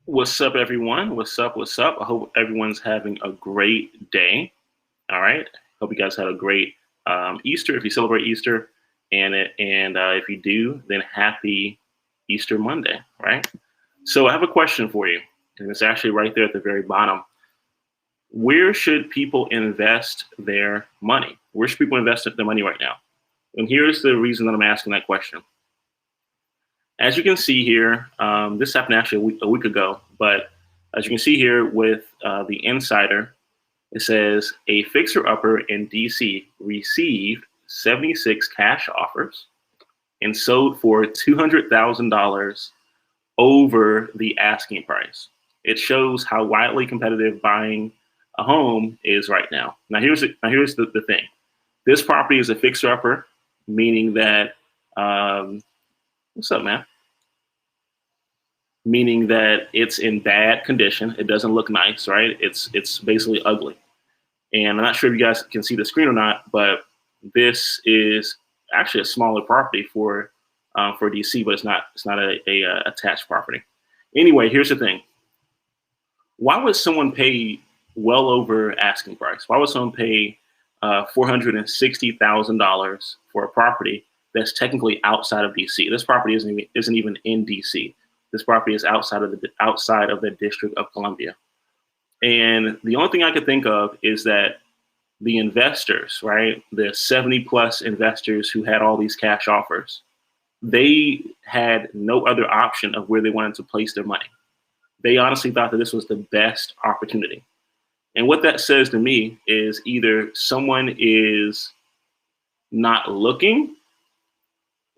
What's up, everyone? What's up? What's up? I hope everyone's having a great day. All right. Hope you guys had a great Easter if you celebrate Easter, and if you do, then happy Easter Monday. Right. So I have a question for you, and it's actually right there at the very bottom. Where should people invest their money? Where should people invest their money right now? And here's the reason that I'm asking that question. As you can see here, this happened actually a week ago, but as you can see here with the insider, it says a fixer-upper in DC received 76 cash offers and sold for $200,000 over the asking price. It shows how widely competitive buying a home is right now. Now here's the thing. This property is a fixer-upper, meaning that what's up, man? Meaning that it's in bad condition. It doesn't look nice, right? It's basically ugly. And I'm not sure if you guys can see the screen or not, but this is actually a smaller property for DC, but it's not a attached property. Anyway, here's the thing. Why would someone pay well over asking price? Why would someone pay $460,000 for a property that's technically outside of DC? This property isn't even in DC. This property is outside of the District of Columbia. And the only thing I could think of is that the investors, right, the 70 plus investors who had all these cash offers, they had no other option of where they wanted to place their money. They honestly thought that this was the best opportunity. And what that says to me is either someone is not looking,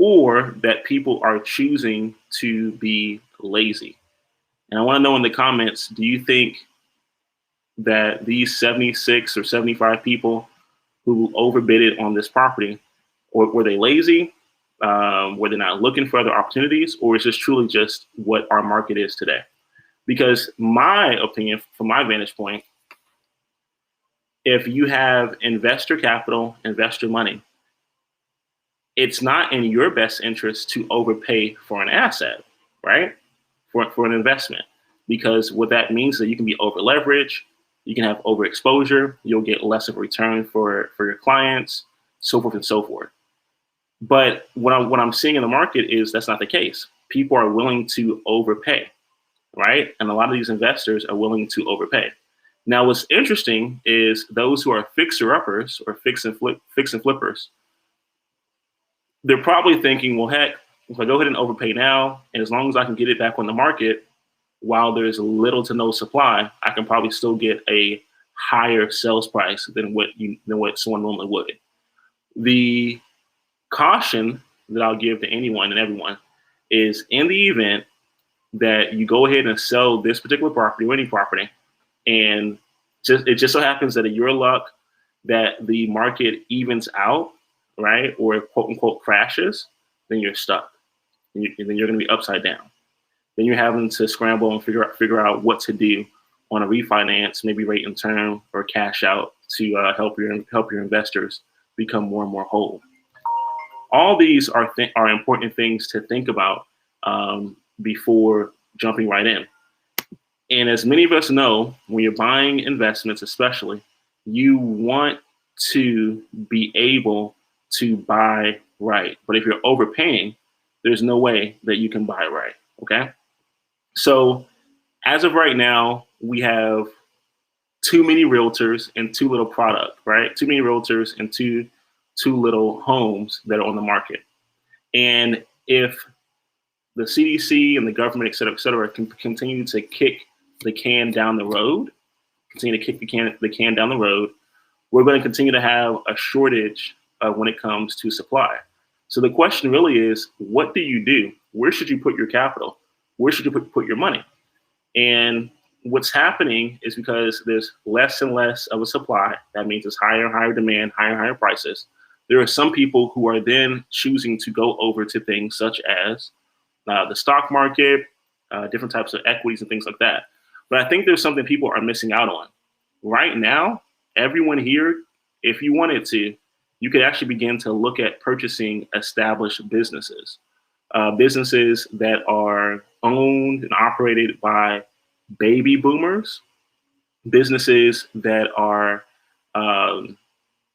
or that people are choosing to be lazy. And I want to know in the comments, do you think that these 76 or 75 people who overbidded on this property, or were they lazy? Were they not looking for other opportunities? Or is this truly just what our market is today? Because my opinion, from my vantage point, if you have investor capital, investor money, it's not in your best interest to overpay for an asset, right? For an investment, because what that means is that you can be over leveraged, you can have overexposure, you'll get less of a return for your clients, so forth and so forth. But what I'm seeing in the market is that's not the case. People are willing to overpay, right? And a lot of these investors are willing to overpay. Now, what's interesting is those who are fixer-uppers or fix and flippers, they're probably thinking, well, heck, if I go ahead and overpay now, and as long as I can get it back on the market while there's little to no supply, I can probably still get a higher sales price than what someone normally would. The caution that I'll give to anyone and everyone is, in the event that you go ahead and sell this particular property or any property, and it just so happens that in your luck that the market evens out, right, or quote unquote crashes, then you're stuck. And then you're going to be upside down. Then you're having to scramble and figure out what to do on a refinance, maybe rate and term or cash out to help your investors become more and more whole. All these are important things to think about before jumping right in. And as many of us know, when you're buying investments, especially, you want to be able to buy right. But if you're overpaying, there's no way that you can buy right. Okay. So as of right now, we have too many realtors and too little product, right? Too many realtors and too little homes that are on the market. And if the CDC and the government, et cetera, can continue to kick the can down the road, we're going to continue to have a shortage when it comes to supply. So the question really is, what do you do? Where should you put your capital? Where should you put your money? And what's happening is because there's less and less of a supply, that means it's higher and higher demand, higher and higher prices. There are some people who are then choosing to go over to things such as the stock market, different types of equities and things like that. But I think there's something people are missing out on. Right now, everyone here, if you wanted to, you could actually begin to look at purchasing established businesses, businesses that are owned and operated by baby boomers, businesses that are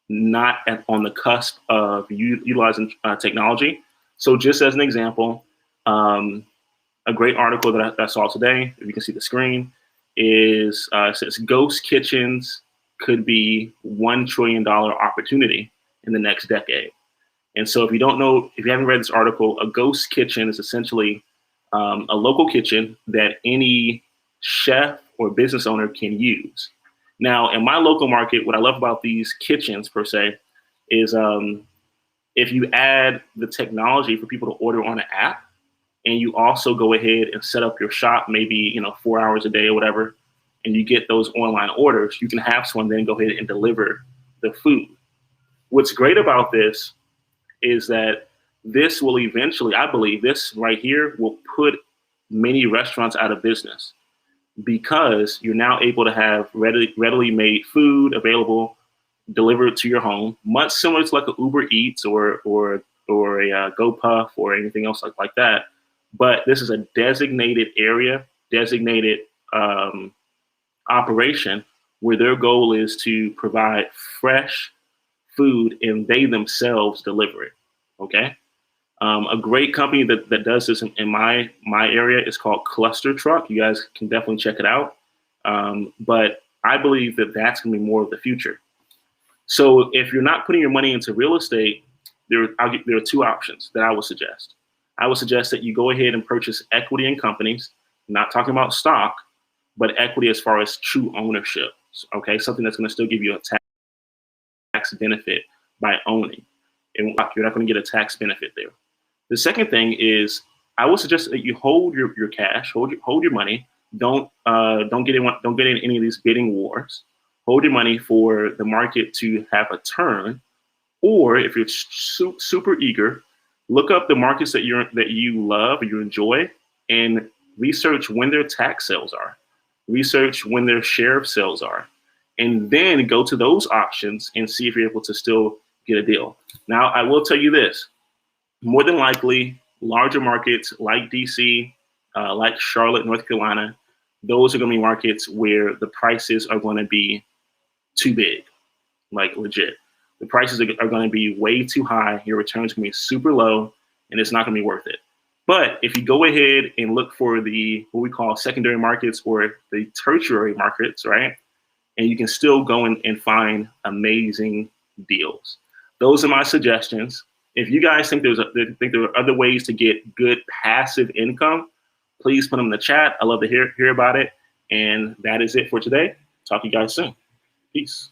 not on the cusp of utilizing technology. So just as an example, a great article that I saw today, if you can see the screen, is says ghost kitchens could be $1 trillion opportunity in the next decade. And so if you don't know, if you haven't read this article, a ghost kitchen is essentially a local kitchen that any chef or business owner can use. Now, in my local market, what I love about these kitchens per se is if you add the technology for people to order on an app, and you also go ahead and set up your shop, maybe 4 hours a day or whatever, and you get those online orders, you can have someone then go ahead and deliver the food. What's great about this is that this will eventually, I believe, this right here will put many restaurants out of business, because you're now able to have readily made food available, delivered to your home, much similar to like a Uber Eats or a GoPuff or anything else like that. But this is a designated area, designated operation, where their goal is to provide fresh food and they themselves deliver it. Okay. A great company that does this in my area is called Cluster Truck. You guys can definitely check it out. But I believe that that's going to be more of the future. So if you're not putting your money into real estate, there are two options that I would suggest. I would suggest that you go ahead and purchase equity in companies, not talking about stock, but equity as far as true ownership. Okay, something that's going to still give you a tax benefit by owning, and you're not going to get a tax benefit there. The second thing is, I would suggest that you hold your cash, hold your money. Don't get in any of these bidding wars. Hold your money for the market to have a turn, or if you're super eager, look up the markets that you love or you enjoy, and research when their tax sales are, research when their sheriff sales are, and then go to those options and see if you're able to still get a deal. Now, I will tell you this. More than likely, larger markets like DC, like Charlotte, North Carolina, those are going to be markets where the prices are going to be too big, like legit. The prices are going to be way too high. Your returns are going to be super low, and it's not going to be worth it. But if you go ahead and look for what we call secondary markets or the tertiary markets, right? And you can still go and find amazing deals. Those are my suggestions. If you guys think there are other ways to get good passive income, please put them in the chat. I love to hear about it. And that is it for today. Talk to you guys soon. Peace.